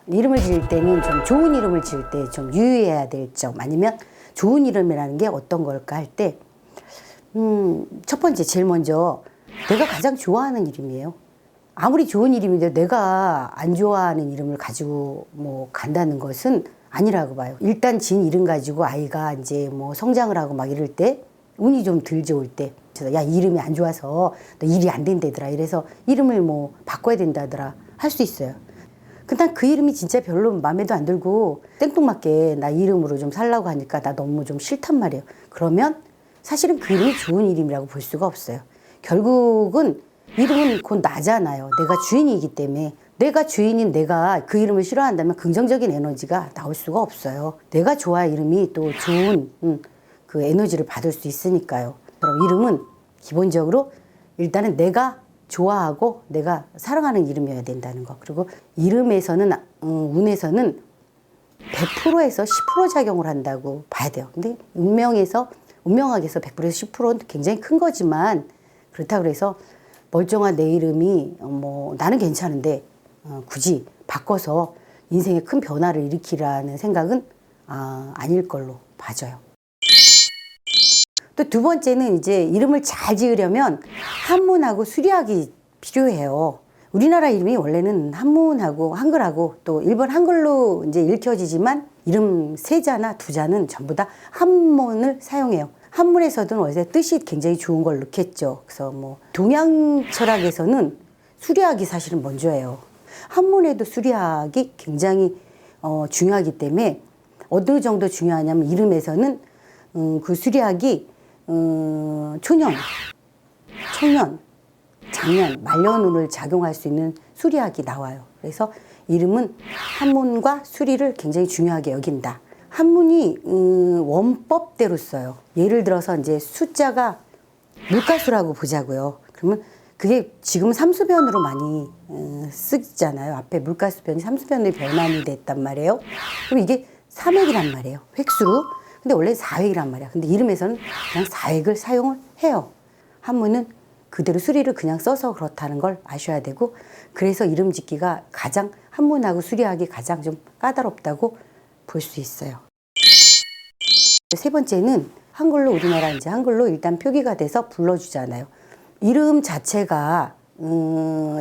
이름을 지을 때는 좀 좋은 이름을 지을 때 좀 유의해야 될 점, 아니면 좋은 이름이라는 게 어떤 걸까 할 때, 첫 번째, 제일 먼저 내가 가장 좋아하는 이름이에요. 아무리 좋은 이름인데 내가 안 좋아하는 이름을 가지고 뭐 간다는 것은 아니라고 봐요. 일단 지은 이름 가지고 아이가 이제 뭐 성장을 하고 막 이럴 때, 운이 좀 덜 좋을 때, 야, 이름이 안 좋아서 너 일이 안 된다더라, 이래서 이름을 뭐 바꿔야 된다더라 할 수 있어요. 근데 그 이름이 진짜 별로 마음에도 안 들고 땡뚱맞게 나 이름으로 좀 살라고 하니까 나 너무 좀 싫단 말이에요. 그러면 사실은 그 이름이 좋은 이름이라고 볼 수가 없어요. 결국은 이름은 곧 나잖아요. 내가 주인이기 때문에. 내가 주인인 내가 그 이름을 싫어한다면 긍정적인 에너지가 나올 수가 없어요. 내가 좋아야 이름이 또 좋은 그 에너지를 받을 수 있으니까요. 그럼 이름은 기본적으로 일단은 내가 좋아하고 내가 사랑하는 이름이어야 된다는 거. 그리고 이름에서는 운에서는 100%에서 10% 작용을 한다고 봐야 돼요. 근데 운명학에서 100%에서 10%는 굉장히 큰 거지만, 그렇다고 해서 멀쩡한 내 이름이 뭐 나는 괜찮은데 굳이 바꿔서 인생에 큰 변화를 일으키라는 생각은 아닐 걸로 봐져요. 또 두 번째는 이제 이름을 잘 지으려면 한문하고 수리학이 필요해요. 우리나라 이름이 원래는 한문하고 한글하고 또 일본 한글로 이제 읽혀지지만 이름 세자나 두자는 전부 다 한문을 사용해요. 한문에서도 원래 뜻이 굉장히 좋은 걸 넣겠죠. 그래서 뭐 동양 철학에서는 수리학이 사실은 먼저예요. 한문에도 수리학이 굉장히 중요하기 때문에 어느 정도 중요하냐면 이름에서는 그 수리학이 초년, 장년, 말년운을 작용할 수 있는 수리학이 나와요. 그래서 이름은 한문과 수리를 굉장히 중요하게 여긴다. 한문이 원법대로 써요. 예를 들어서 이제 숫자가 물가수라고 보자고요. 그러면 그게 지금 삼수변으로 많이 쓰잖아요. 앞에 물가수변이 삼수변으로 변환이 됐단 말이에요. 그럼 이게 3획이란 말이에요. 획수로. 근데 원래 4획이란 말이야. 근데 이름에서는 그냥 4획을 사용을 해요. 한문은 그대로 수리를 그냥 써서 그렇다는 걸 아셔야 되고, 그래서 이름 짓기가 가장 한문하고 수리하기 가장 좀 까다롭다고 볼 수 있어요. 세 번째는 한글로, 우리나라 이제 한글로 일단 표기가 돼서 불러주잖아요. 이름 자체가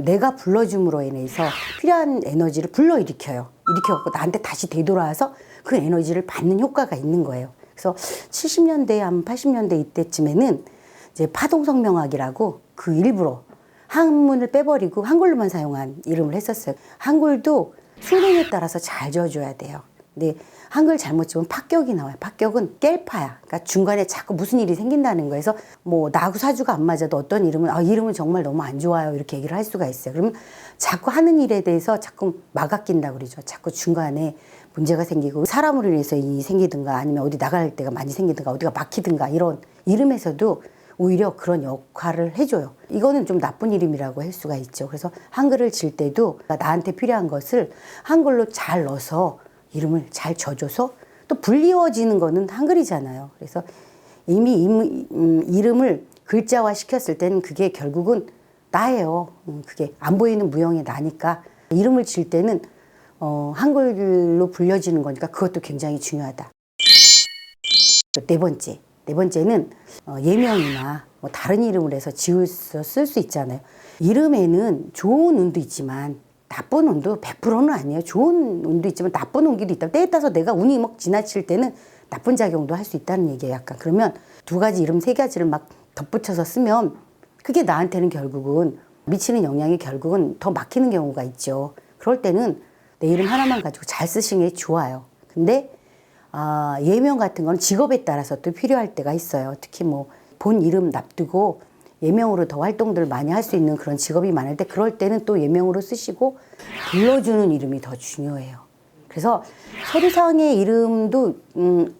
내가 불러줌으로 인해서 필요한 에너지를 불러일으켜요. 일으켜갖고 나한테 다시 되돌아와서 그 에너지를 받는 효과가 있는 거예요. 그래서 70년대, 한 80년대 이때쯤에는 이제 파동성명학이라고 그 일부러 한문을 빼버리고 한글로만 사용한 이름을 했었어요. 한글도 수능에 따라서 잘 지어줘야 돼요. 근데 한글 잘못 지으면 파격이 나와요. 파격은 깰파야. 그러니까 중간에 자꾸 무슨 일이 생긴다는 거에서 뭐 나하고 사주가 안 맞아도 어떤 이름은 이름은 정말 너무 안 좋아요, 이렇게 얘기를 할 수가 있어요. 그러면 자꾸 하는 일에 대해서 자꾸 막아낀다고 그러죠. 자꾸 중간에 문제가 생기고 사람으로 인해서 일이 생기든가 아니면 어디 나갈 때가 많이 생기든가 어디가 막히든가 이런 이름에서도 오히려 그런 역할을 해줘요. 이거는 좀 나쁜 이름이라고 할 수가 있죠. 그래서 한글을 질 때도 나한테 필요한 것을 한글로 잘 넣어서 이름을 잘 져줘서 또 불리워지는 거는 한글이잖아요. 그래서 이미 이름을 글자화 시켰을 때는 그게 결국은 나예요. 그게 안 보이는 무형의 나니까 이름을 질 때는 한글로 불려지는 거니까 그것도 굉장히 중요하다. 또 네 번째는 예명이나 뭐 다른 이름을 해서 지어서 쓸 수 있잖아요. 이름에는 좋은 운도 있지만 나쁜 운도 100%는 아니에요. 좋은 운도 있지만 나쁜 운기도 있다. 때에 따라서 내가 운이 막 지나칠 때는 나쁜 작용도 할 수 있다는 얘기예요. 약간 그러면 두 가지 이름 세 가지를 막 덧붙여서 쓰면 그게 나한테는 결국은 미치는 영향이 결국은 더 막히는 경우가 있죠. 그럴 때는 내 이름 하나만 가지고 잘 쓰시는 게 좋아요. 근데 예명 같은 건 직업에 따라서 또 필요할 때가 있어요. 특히 뭐 본 이름 납두고 예명으로 더 활동들을 많이 할 수 있는 그런 직업이 많을 때 그럴 때는 또 예명으로 쓰시고 불러주는 이름이 더 중요해요. 그래서 서류상의 이름도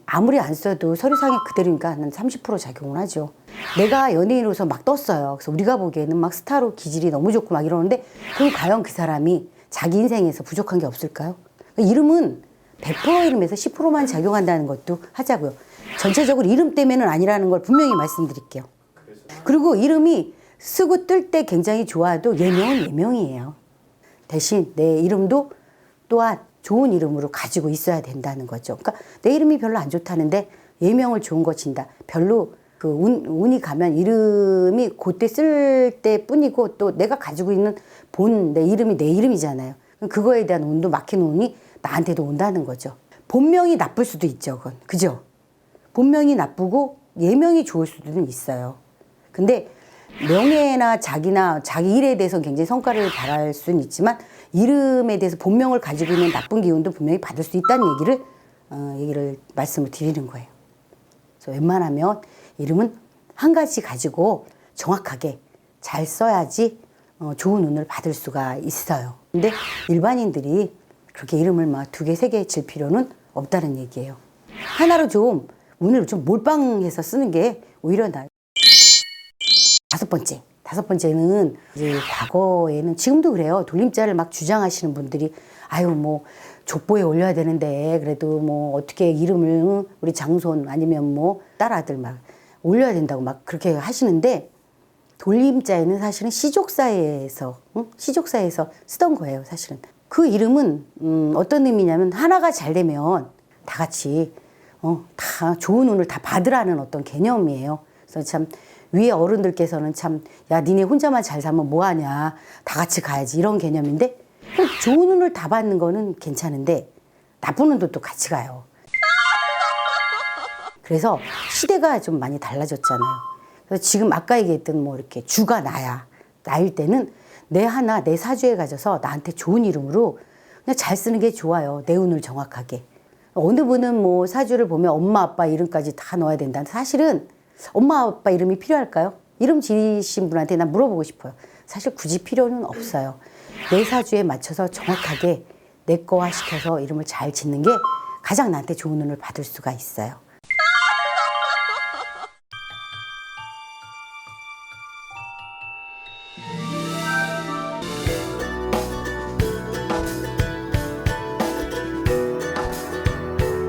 아무리 안 써도 서류상에 그대로니까 한 30% 작용을 하죠. 내가 연예인으로서 막 떴어요. 그래서 우리가 보기에는 막 스타로 기질이 너무 좋고 막 이러는데 그럼 과연 그 사람이 자기 인생에서 부족한 게 없을까요? 이름은 100% 이름에서 10%만 작용한다는 것도 하자고요. 전체적으로 이름 때문에는 아니라는 걸 분명히 말씀드릴게요. 그리고 이름이 쓰고 뜰 때 굉장히 좋아도 예명은 예명이에요. 대신 내 이름도 또한 좋은 이름으로 가지고 있어야 된다는 거죠. 그러니까 내 이름이 별로 안 좋다는데 예명을 좋은 거 진다. 별로 그 운이 가면 이름이 그때 쓸 때뿐이고 또 내가 가지고 있는 본 내 이름이 내 이름이잖아요. 그거에 대한 운도 막히는 운이 나한테도 온다는 거죠. 본명이 나쁠 수도 있죠. 그건. 그죠? 본명이 나쁘고 예명이 좋을 수도 있어요. 근데 명예나 자기 일에 대해서 굉장히 성과를 바랄 수는 있지만 이름에 대해서 본명을 가지고 있는 나쁜 기운도 분명히 받을 수 있다는 얘기를 말씀을 드리는 거예요. 그래서 웬만하면 이름은 한 가지 가지고 정확하게 잘 써야지 좋은 운을 받을 수가 있어요. 근데 일반인들이 그렇게 이름을 막 2개, 3개 질 필요는 없다는 얘기예요. 하나로 좀 운을 좀 몰빵해서 쓰는 게 오히려 나아요. 다섯 번째는 이제 과거에는 지금도 그래요. 돌림자를 막 주장하시는 분들이 아유 뭐 족보에 올려야 되는데 그래도 뭐 어떻게 이름을 우리 장손 아니면 뭐 딸아들 막 올려야 된다고 막 그렇게 하시는데 돌림자에는 사실은 시족사에서 쓰던 거예요. 사실은 그 이름은 어떤 의미냐면 하나가 잘 되면 다 같이 다 좋은 운을 다 받으라는 어떤 개념이에요. 그래서 참 위에 어른들께서는 참 야 니네 혼자만 잘 살면 뭐하냐 다 같이 가야지 이런 개념인데 좋은 운을 다 받는 거는 괜찮은데 나쁜 운도 또 같이 가요. 그래서 시대가 좀 많이 달라졌잖아요. 그래서 지금 아까 얘기했던 뭐 이렇게 주가 나일 때는 내 사주에 가져서 나한테 좋은 이름으로 그냥 잘 쓰는 게 좋아요. 내 운을 정확하게. 어느 분은 뭐 사주를 보면 엄마 아빠 이름까지 다 넣어야 된다. 사실은 엄마 아빠 이름이 필요할까요? 이름 지으신 분한테 난 물어보고 싶어요. 사실 굳이 필요는 없어요. 내 사주에 맞춰서 정확하게 내 거화 시켜서 이름을 잘 짓는 게 가장 나한테 좋은 운을 받을 수가 있어요.